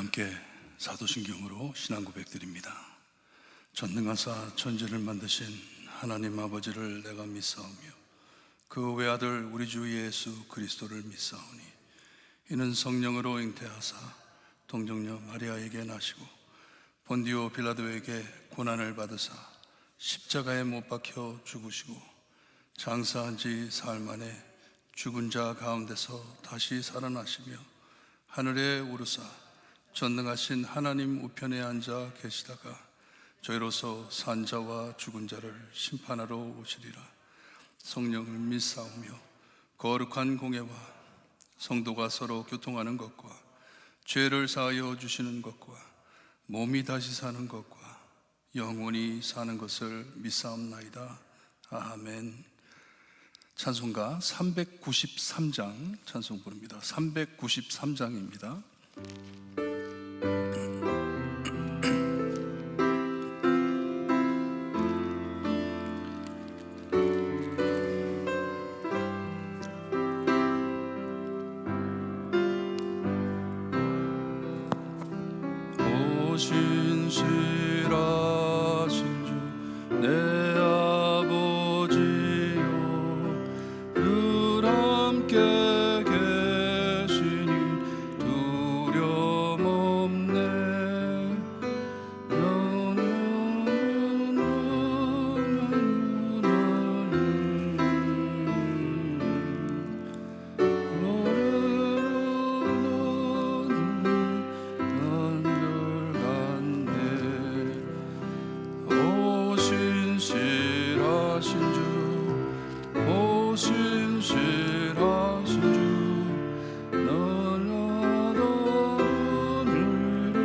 함께 사도신경으로 신앙 고백드립니다. 전능하사 천지를 만드신 하나님 아버지를 내가 믿사오며 그 외아들 우리 주 예수 그리스도를 믿사오니 이는 성령으로 잉태하사 동정녀 마리아에게 나시고 본디오 빌라도에게 고난을 받으사 십자가에 못 박혀 죽으시고 장사한 지 사흘 만에 죽은 자 가운데서 다시 살아나시며 하늘에 오르사 전능하신 하나님 우편에 앉아 계시다가 저희로서 산 자와 죽은 자를 심판하러 오시리라. 성령을 믿사오며 거룩한 공예와 성도가 서로 교통하는 것과 죄를 사하여 주시는 것과 몸이 다시 사는 것과 영원히 사는 것을 믿사옵나이다. 아멘. 찬송가 393장 찬송 부릅니다. 393장입니다. 신실하신 주 내 아버지여 늘 함께 계시니 두려움 없네. 신실하신 주 날마다 은혜를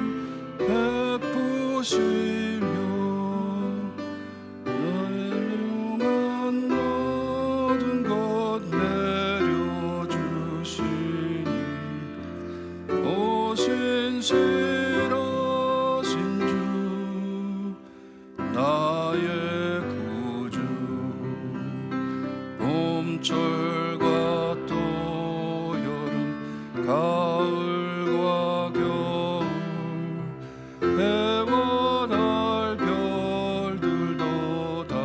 베푸시며 나의 용한 모든 것 내려주시니 오 신실하신 주 나의 구주 봄철과 또 여름 가을과 겨울 해와 달 별들도 다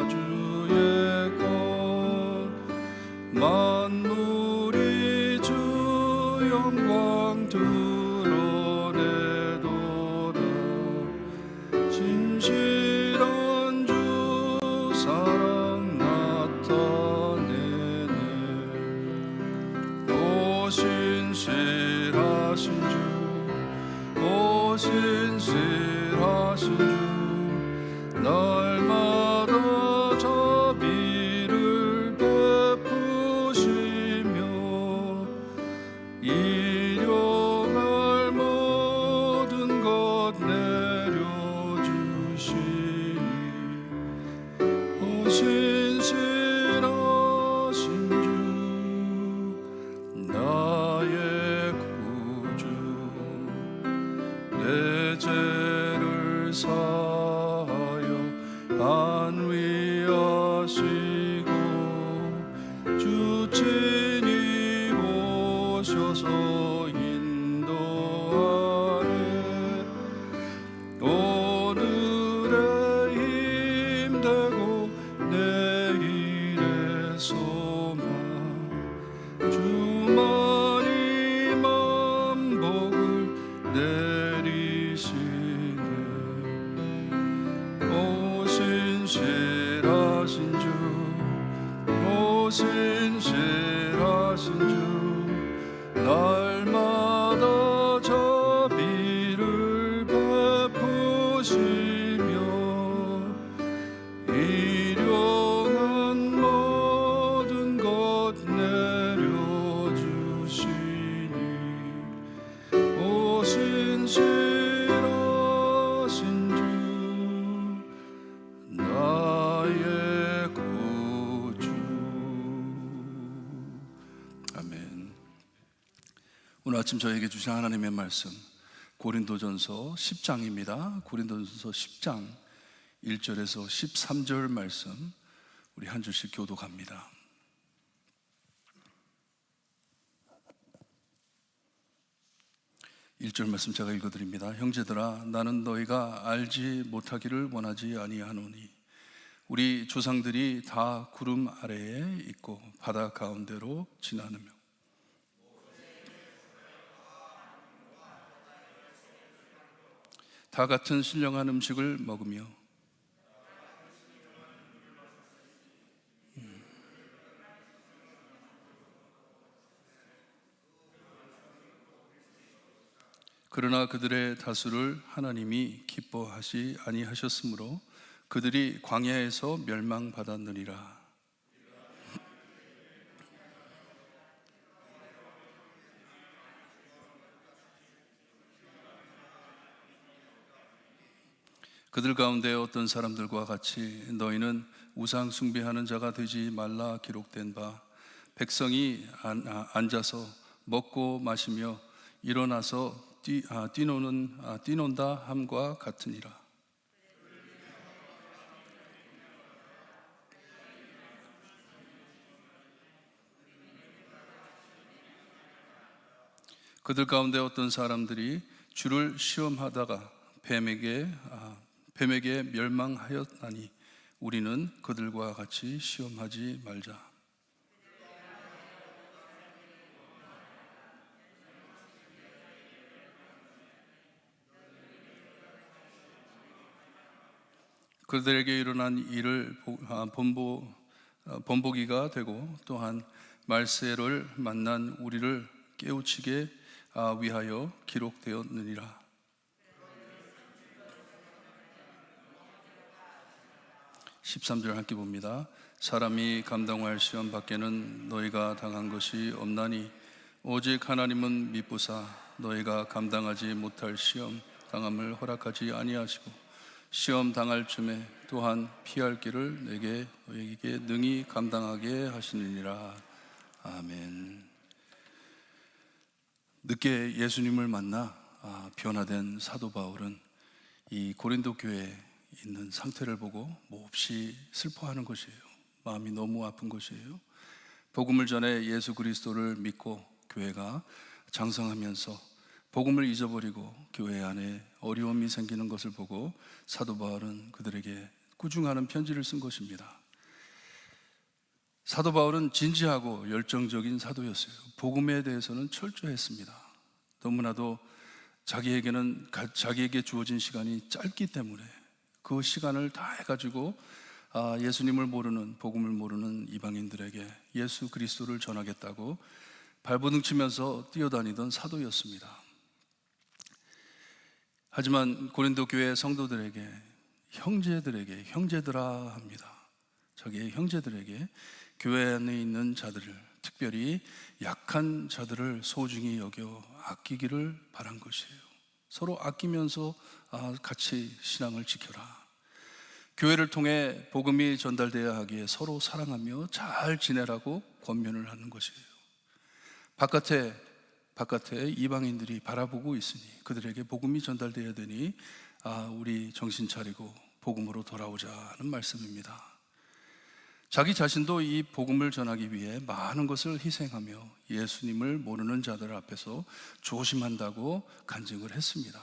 주의 것 만물이 주 영광 드러내도다. 진실한 주 사랑 나타내네. 오 신실하신 주 오 신실하신 주 날마다 자비를 베푸시며 일용할 모든 것 내려주시니 오 신실하신 주 나의 구주 내 죄를 사하여 안위하시고 주 친히 오셔서 인도하네. 오늘의 힘되고 내일의 소망 주만이 만복을 내리시네. 오 신실하신 주 오 신실하신 주 날마다 자비를 베푸시며 일용한 모든 것 내려주시니 오 신실하신 주 나의 구주. 아멘. 오늘 아침 저에게 주신 하나님의 말씀 고린도전서 10장입니다. 고린도전서 10장 1절에서 13절 말씀 우리 한 줄씩 교독합니다. 1절 말씀 제가 읽어드립니다. 형제들아, 나는 너희가 알지 못하기를 원하지 아니하노니 우리 조상들이 다 구름 아래에 있고 바다 가운데로 지나느며 다 같은 신령한 음식을 먹으며 그러나 그들의 다수를 하나님이 기뻐하시 아니하셨으므로 그들이 광야에서 멸망받았느니라. 그들 가운데 어떤 사람들과 같이 너희는 우상 숭배하는 자가 되지 말라 기록된 바 백성이 앉아서 먹고 마시며 일어나서 뛰논다 함과 같으니라. 그들 가운데 어떤 사람들이 주를 시험하다가 뱀에게 멸망하였나니 우리는 그들과 같이 시험하지 말자. 그들에게 일어난 일을 본보기가 되고 또한 말세를 만난 우리를 깨우치게 위하여 기록되었느니라. 13절 함께 봅니다. 사람이 감당할 시험 밖에는 너희가 당한 것이 없나니 오직 하나님은 미쁘사 너희가 감당하지 못할 시험 당함을 허락하지 아니하시고 시험 당할 쯤에 또한 피할 길을 너희에게 능히 감당하게 하시느니라. 아멘. 늦게 예수님을 만나 변화된 사도 바울은 이 고린도 교회에 있는 상태를 보고 몹시 슬퍼하는 것이에요. 마음이 너무 아픈 것이에요. 복음을 전해 예수 그리스도를 믿고 교회가 장성하면서 복음을 잊어버리고 교회 안에 어려움이 생기는 것을 보고 사도 바울은 그들에게 꾸중하는 편지를 쓴 것입니다. 사도 바울은 진지하고 열정적인 사도였어요. 복음에 대해서는 철저했습니다. 너무나도 자기에게 주어진 시간이 짧기 때문에 그 시간을 다 해가지고 예수님을 모르는, 복음을 모르는 이방인들에게 예수 그리스도를 전하겠다고 발버둥 치면서 뛰어다니던 사도였습니다. 하지만 고린도 교회 성도들에게 형제들아 합니다. 자기의 형제들에게 교회 안에 있는 자들을, 특별히 약한 자들을 소중히 여겨 아끼기를 바란 것이에요. 서로 아끼면서 같이 신앙을 지켜라. 교회를 통해 복음이 전달되어야 하기에 서로 사랑하며 잘 지내라고 권면을 하는 것이에요. 바깥에 이방인들이 바라보고 있으니 그들에게 복음이 전달되어야 되니 우리 정신 차리고 복음으로 돌아오자는 말씀입니다. 자기 자신도 이 복음을 전하기 위해 많은 것을 희생하며 예수님을 모르는 자들 앞에서 조심한다고 간증을 했습니다.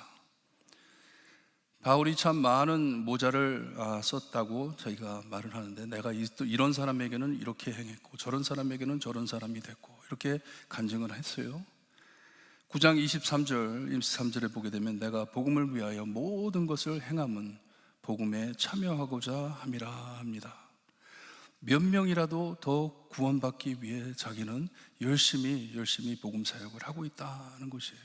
바울이 참 많은 모자를 썼다고 저희가 말을 하는데, 내가 이런 사람에게는 이렇게 행했고 저런 사람에게는 저런 사람이 됐고 이렇게 간증을 했어요. 9장 23절에 보게 되면 내가 복음을 위하여 모든 것을 행함은 복음에 참여하고자 함이라 합니다. 몇 명이라도 더 구원받기 위해 자기는 열심히 복음 사역을 하고 있다는 것이에요.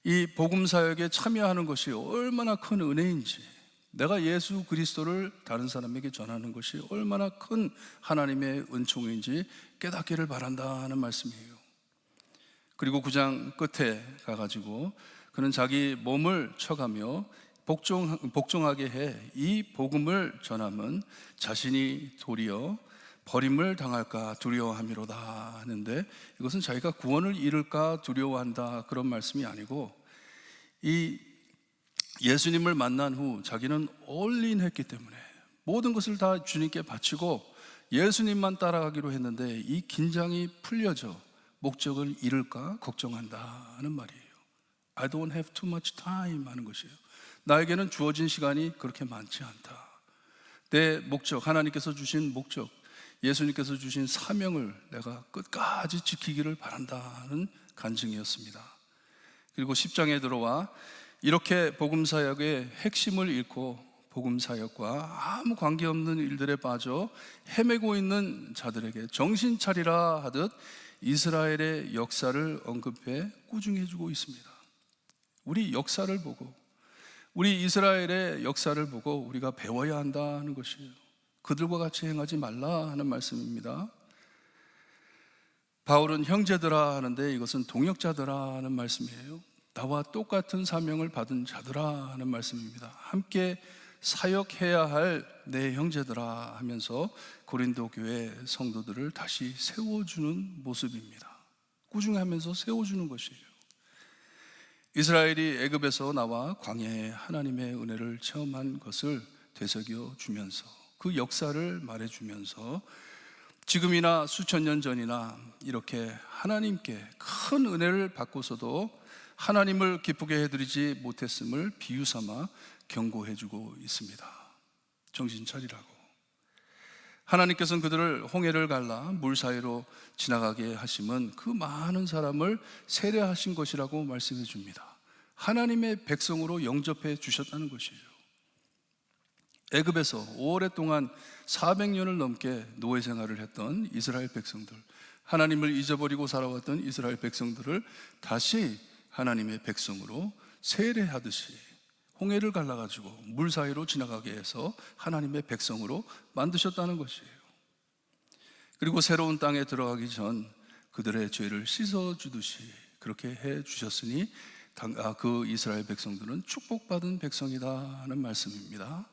이 복음 사역에 참여하는 것이 얼마나 큰 은혜인지, 내가 예수 그리스도를 다른 사람에게 전하는 것이 얼마나 큰 하나님의 은총인지 깨닫기를 바란다는 말씀이에요. 그리고 9장 끝에 가가지고 그는 자기 몸을 쳐가며 복종하게 해 이 복음을 전함은 자신이 도리어 버림을 당할까 두려워함이로다 하는데, 이것은 자기가 구원을 잃을까 두려워한다 그런 말씀이 아니고, 이 예수님을 만난 후 자기는 올인했기 때문에 모든 것을 다 주님께 바치고 예수님만 따라가기로 했는데 이 긴장이 풀려져 목적을 잃을까 걱정한다는 말이에요. I don't have too much time 하는 것이에요. 나에게는 주어진 시간이 그렇게 많지 않다. 내 목적, 하나님께서 주신 목적, 예수님께서 주신 사명을 내가 끝까지 지키기를 바란다는 간증이었습니다. 그리고 10장에 들어와 이렇게 복음사역의 핵심을 잃고 복음사역과 아무 관계없는 일들에 빠져 헤매고 있는 자들에게 정신 차리라 하듯 이스라엘의 역사를 언급해 꾸중해 주고 있습니다. 우리 역사를 보고, 우리 이스라엘의 역사를 보고 우리가 배워야 한다는 것이에요. 그들과 같이 행하지 말라 하는 말씀입니다. 바울은 형제들아 하는데 이것은 동역자들아 하는 말씀이에요. 나와 똑같은 사명을 받은 자들아 하는 말씀입니다. 함께 사역해야 할 내 형제들아 하면서 고린도 교회 성도들을 다시 세워주는 모습입니다. 꾸준하면서 세워주는 것이에요. 이스라엘이 애굽에서 나와 광야에 하나님의 은혜를 체험한 것을 되새겨 주면서 그 역사를 말해주면서 지금이나 수천 년 전이나 이렇게 하나님께 큰 은혜를 받고서도 하나님을 기쁘게 해드리지 못했음을 비유삼아 경고해주고 있습니다. 정신 차리라고. 하나님께서는 그들을 홍해를 갈라 물 사이로 지나가게 하심은 그 많은 사람을 세례하신 것이라고 말씀해 줍니다. 하나님의 백성으로 영접해 주셨다는 것이에요. 애굽에서 오랫동안 400년을 넘게 노예 생활을 했던 이스라엘 백성들, 하나님을 잊어버리고 살아왔던 이스라엘 백성들을 다시 하나님의 백성으로 세례하듯이 홍해를 갈라가지고 물 사이로 지나가게 해서 하나님의 백성으로 만드셨다는 것이에요. 그리고 새로운 땅에 들어가기 전 그들의 죄를 씻어주듯이 그렇게 해주셨으니 그 이스라엘 백성들은 축복받은 백성이다 하는 말씀입니다.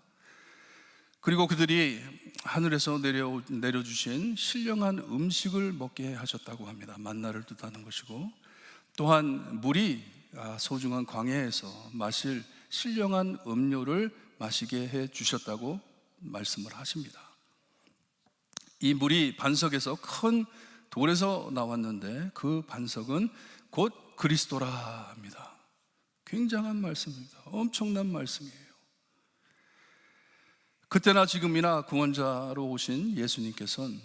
그리고 그들이 하늘에서 내려주신 신령한 음식을 먹게 하셨다고 합니다. 만나를 뜻하는 것이고, 또한 물이 소중한 광야에서 마실 신령한 음료를 마시게 해 주셨다고 말씀을 하십니다. 이 물이 반석에서 큰 돌에서 나왔는데 그 반석은 곧 그리스도라 합니다. 굉장한 말씀입니다. 엄청난 말씀이에요. 그때나 지금이나 구원자로 오신 예수님께서는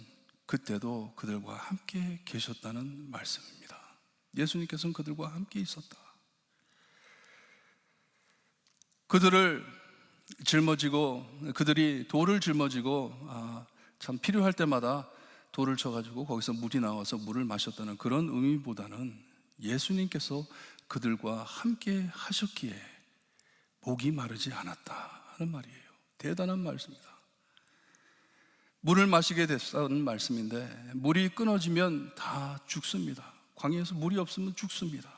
그때도 그들과 함께 계셨다는 말씀입니다. 예수님께서는 그들과 함께 있었다. 그들이 돌을 짊어지고 참 필요할 때마다 돌을 쳐가지고 거기서 물이 나와서 물을 마셨다는 그런 의미보다는 예수님께서 그들과 함께 하셨기에 목이 마르지 않았다 하는 말이에요. 대단한 말씀입니다. 물을 마시게 됐다는 말씀인데, 물이 끊어지면 다 죽습니다. 광야에서 물이 없으면 죽습니다.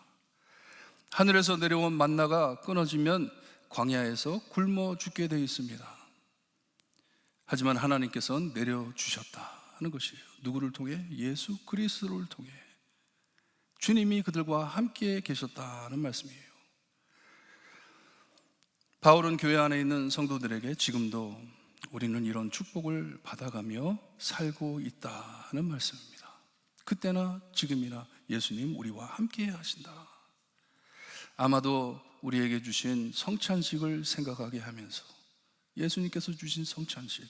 하늘에서 내려온 만나가 끊어지면 광야에서 굶어 죽게 되어 있습니다. 하지만 하나님께서는 내려주셨다 하는 것이에요. 누구를 통해? 예수 그리스도를 통해. 주님이 그들과 함께 계셨다는 말씀이에요. 바울은 교회 안에 있는 성도들에게 지금도 우리는 이런 축복을 받아가며 살고 있다는 말씀입니다. 그때나 지금이나 예수님 우리와 함께 하신다. 아마도 우리에게 주신 성찬식을 생각하게 하면서 예수님께서 주신 성찬식,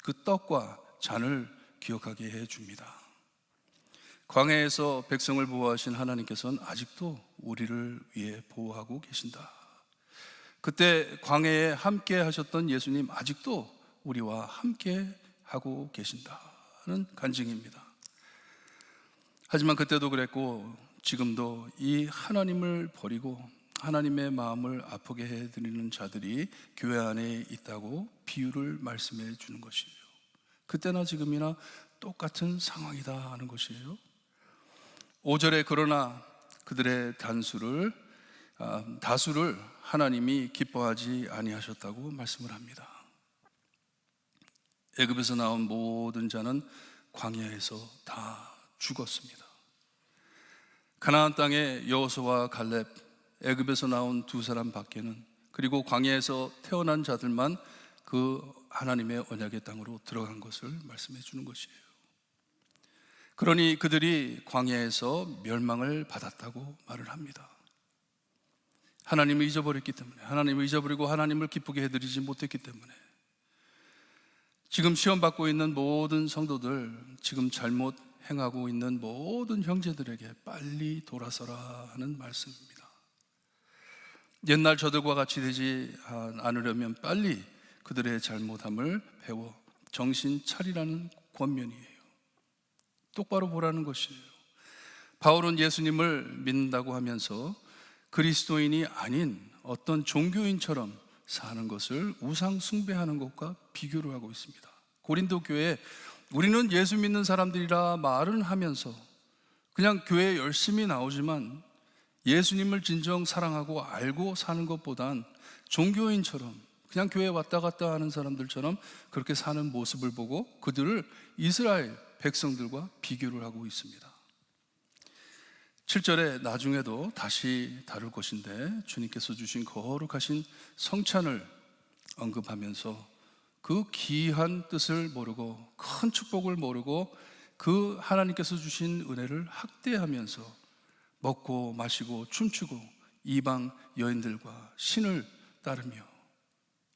그 떡과 잔을 기억하게 해줍니다. 광야에서 백성을 보호하신 하나님께서는 아직도 우리를 위해 보호하고 계신다. 그때 광야에 함께 하셨던 예수님 아직도 우리와 함께 하고 계신다는 간증입니다. 하지만 그때도 그랬고 지금도 이 하나님을 버리고 하나님의 마음을 아프게 해드리는 자들이 교회 안에 있다고 비유를 말씀해 주는 것이에요. 그때나 지금이나 똑같은 상황이다 하는 것이에요. 5절에 그러나 그들의 다수를 하나님이 기뻐하지 아니하셨다고 말씀을 합니다. 애굽에서 나온 모든 자는 광야에서 다 죽었습니다. 가나안 땅에 여호수아와 갈렙, 애굽에서 나온 두 사람 밖에는, 그리고 광야에서 태어난 자들만 그 하나님의 언약의 땅으로 들어간 것을 말씀해 주는 것이에요. 그러니 그들이 광야에서 멸망을 받았다고 말을 합니다. 하나님을 잊어버렸기 때문에, 하나님을 잊어버리고 하나님을 기쁘게 해드리지 못했기 때문에, 지금 시험 받고 있는 모든 성도들, 지금 잘못 행하고 있는 모든 형제들에게 빨리 돌아서라 하는 말씀입니다. 옛날 저들과 같이 되지 않으려면 빨리 그들의 잘못함을 배워 정신 차리라는 권면이에요. 똑바로 보라는 것이에요. 바울은 예수님을 믿는다고 하면서 그리스도인이 아닌 어떤 종교인처럼 사는 것을 우상 숭배하는 것과 비교를 하고 있습니다. 고린도 교회에 우리는 예수 믿는 사람들이라 말은 하면서 그냥 교회에 열심히 나오지만 예수님을 진정 사랑하고 알고 사는 것보단 종교인처럼 그냥 교회에 왔다 갔다 하는 사람들처럼 그렇게 사는 모습을 보고 그들을 이스라엘 백성들과 비교를 하고 있습니다. 7절에 나중에도 다시 다룰 것인데 주님께서 주신 거룩하신 성찬을 언급하면서 그 귀한 뜻을 모르고 큰 축복을 모르고 그 하나님께서 주신 은혜를 학대하면서 먹고 마시고 춤추고 이방 여인들과 신을 따르며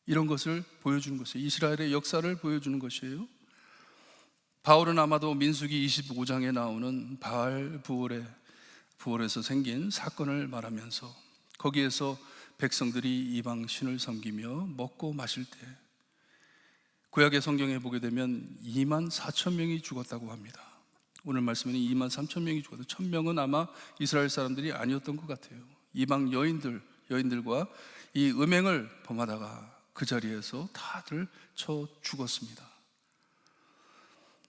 이런 것을 보여주는 것이에요. 이스라엘의 역사를 보여주는 것이에요. 바울은 아마도 민수기 25장에 나오는 바알 부올에서 생긴 사건을 말하면서 거기에서 백성들이 이방 신을 섬기며 먹고 마실 때 구약의 성경에 보게 되면 2만 4천 명이 죽었다고 합니다. 오늘 말씀에는 2만 3천 명이 죽어도 1,000명은 아마 이스라엘 사람들이 아니었던 것 같아요. 이방 여인들과 이 음행을 범하다가 그 자리에서 다들 쳐 죽었습니다.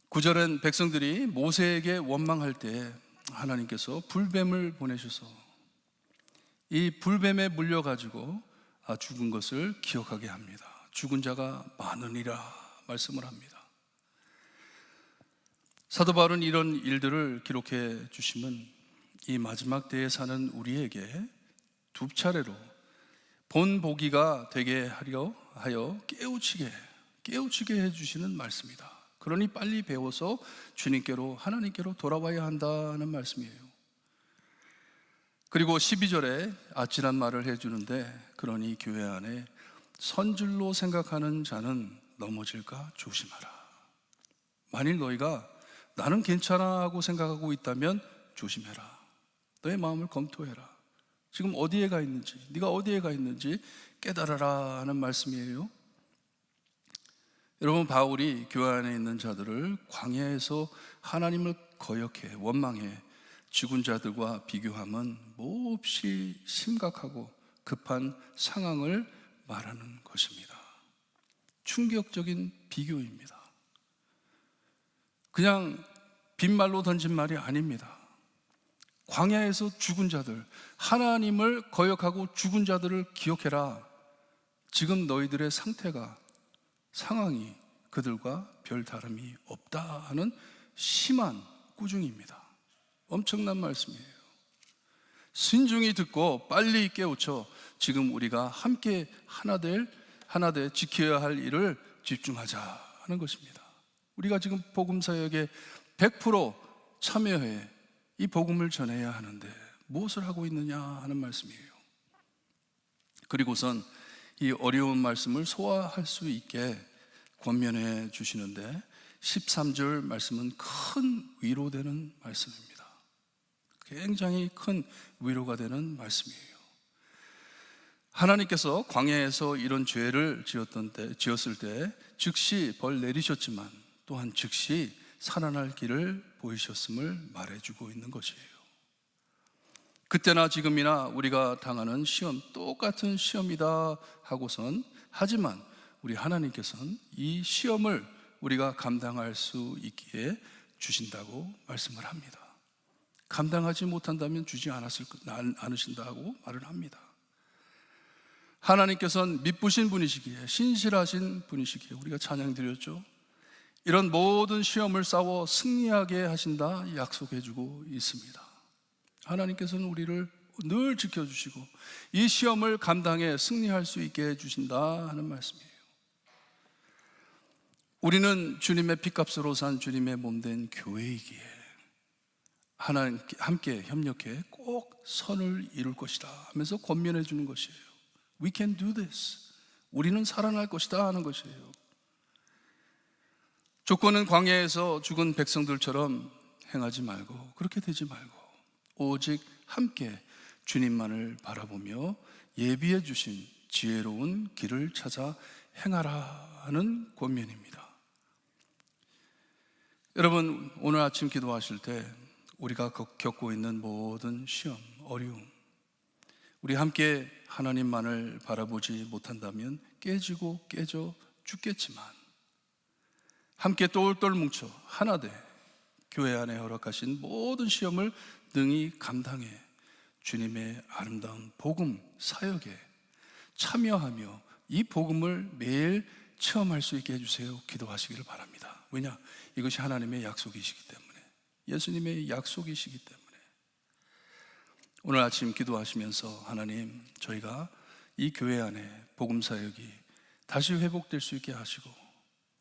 9절엔 백성들이 모세에게 원망할 때 하나님께서 불뱀을 보내셔서 이 불뱀에 물려가지고 죽은 것을 기억하게 합니다. 죽은 자가 많으니라 말씀을 합니다. 사도 바울은 이런 일들을 기록해 주시면 이 마지막 때에 사는 우리에게 두 차례로 본보기가 되게 하여 깨우치게 해주시는 말씀이다. 그러니 빨리 배워서 주님께로 하나님께로 돌아와야 한다는 말씀이에요. 그리고 12절에 아찔한 말을 해주는데 그러니 교회 안에 선줄로 생각하는 자는 넘어질까 조심하라. 만일 너희가 나는 괜찮아 하고 생각하고 있다면 조심해라. 너의 마음을 검토해라. 지금 어디에 가 있는지, 네가 어디에 가 있는지 깨달아라 하는 말씀이에요. 여러분, 바울이 교회 안에 있는 자들을 광야에서 하나님을 거역해 원망해 죽은 자들과 비교함은 몹시 심각하고 급한 상황을 말하는 것입니다. 충격적인 비교입니다. 그냥 빈말로 던진 말이 아닙니다. 광야에서 죽은 자들, 하나님을 거역하고 죽은 자들을 기억해라. 지금 너희들의 상황이 그들과 별 다름이 없다 하는 심한 꾸중입니다. 엄청난 말씀이에요. 신중히 듣고 빨리 깨우쳐 지금 우리가 함께 하나되 지켜야 할 일을 집중하자 하는 것입니다. 우리가 지금 복음 사역에 100% 참여해 이 복음을 전해야 하는데 무엇을 하고 있느냐 하는 말씀이에요. 그리고선 이 어려운 말씀을 소화할 수 있게 권면해 주시는데 13절 말씀은 큰 위로되는 말씀입니다. 굉장히 큰 위로가 되는 말씀이에요. 하나님께서 광야에서 이런 죄를 지었을 때 즉시 벌 내리셨지만 또한 즉시 살아날 길을 보이셨음을 말해주고 있는 것이에요. 그때나 지금이나 우리가 당하는 시험, 똑같은 시험이다 하고선 하지만 우리 하나님께서는 이 시험을 우리가 감당할 수 있기에 주신다고 말씀을 합니다. 감당하지 못한다면 주지 않으신다고 말을 합니다. 하나님께서는 미쁘신 분이시기에, 신실하신 분이시기에 우리가 찬양 드렸죠. 이런 모든 시험을 싸워 승리하게 하신다 약속해주고 있습니다. 하나님께서는 우리를 늘 지켜주시고 이 시험을 감당해 승리할 수 있게 해주신다 하는 말씀이에요. 우리는 주님의 피값으로 산 주님의 몸된 교회이기에 하나님 함께 협력해 꼭 선을 이룰 것이다 하면서 권면해 주는 것이에요. We can do this. 우리는 살아날 것이다 하는 것이에요. 조건은 광야에서 죽은 백성들처럼 행하지 말고, 그렇게 되지 말고 오직 함께 주님만을 바라보며 예비해 주신 지혜로운 길을 찾아 행하라 하는 권면입니다. 여러분, 오늘 아침 기도하실 때 우리가 겪고 있는 모든 시험, 어려움, 우리 함께 하나님만을 바라보지 못한다면 깨지고 깨져 죽겠지만 함께 똘똘 뭉쳐 하나 돼 교회 안에 허락하신 모든 시험을 능히 감당해 주님의 아름다운 복음 사역에 참여하며 이 복음을 매일 체험할 수 있게 해주세요. 기도하시기를 바랍니다. 왜냐? 이것이 하나님의 약속이시기 때문에, 예수님의 약속이시기 때문에. 오늘 아침 기도하시면서 하나님, 저희가 이 교회 안에 복음 사역이 다시 회복될 수 있게 하시고,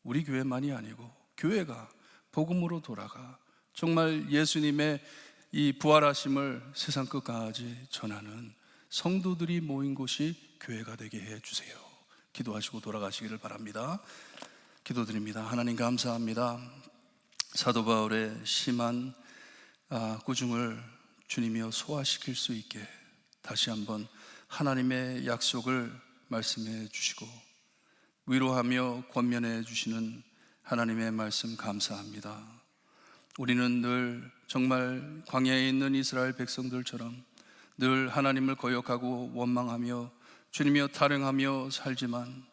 우리 교회만이 아니고 교회가 복음으로 돌아가 정말 예수님의 이 부활하심을 세상 끝까지 전하는 성도들이 모인 곳이 교회가 되게 해주세요. 기도하시고 돌아가시기를 바랍니다. 기도드립니다. 하나님 감사합니다. 사도 바울의 심한 꾸중을 주님이여 소화시킬 수 있게 다시 한번 하나님의 약속을 말씀해 주시고 위로하며 권면해 주시는 하나님의 말씀 감사합니다. 우리는 늘 정말 광야에 있는 이스라엘 백성들처럼 늘 하나님을 거역하고 원망하며 주님이여 타령하며 살지만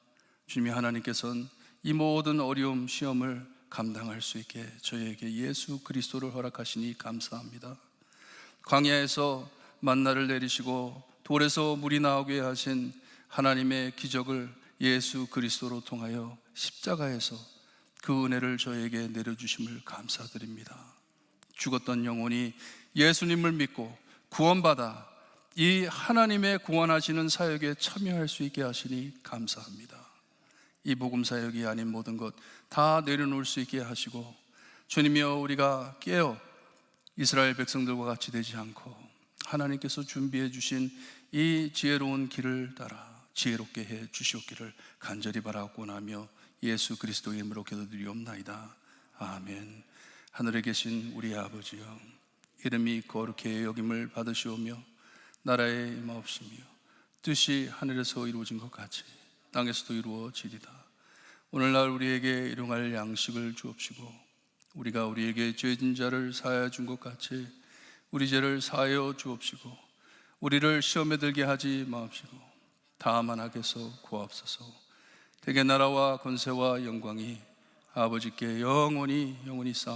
주님이 하나님께서는 이 모든 어려움 시험을 감당할 수 있게 저희에게 예수 그리스도를 허락하시니 감사합니다. 광야에서 만나를 내리시고 돌에서 물이 나오게 하신 하나님의 기적을 예수 그리스도로 통하여 십자가에서 그 은혜를 저에게 내려주심을 감사드립니다. 죽었던 영혼이 예수님을 믿고 구원받아 이 하나님의 구원하시는 사역에 참여할 수 있게 하시니 감사합니다. 이 복음 사역이 아닌 모든 것 다 내려놓을 수 있게 하시고 주님이여 우리가 깨어 이스라엘 백성들과 같이 되지 않고 하나님께서 준비해 주신 이 지혜로운 길을 따라 지혜롭게 해 주시옵기를 간절히 바라고 나며 예수 그리스도의 이름으로 기도드리옵나이다. 아멘. 하늘에 계신 우리 아버지여, 이름이 거룩히 여김을 받으시오며 나라의 임하옵시며 뜻이 하늘에서 이루어진 것 같이 땅에서도 이루어지리다. 오늘날 우리에게 일용할 양식을 주옵시고 우리가 우리에게 죄진 자를 사하여 준 것 같이 우리 죄를 사하여 주옵시고 우리를 시험에 들게 하지 마옵시고 다만 악에서 구하옵소서. 대개 나라와 권세와 영광이 아버지께 영원히 쌓옵나이다.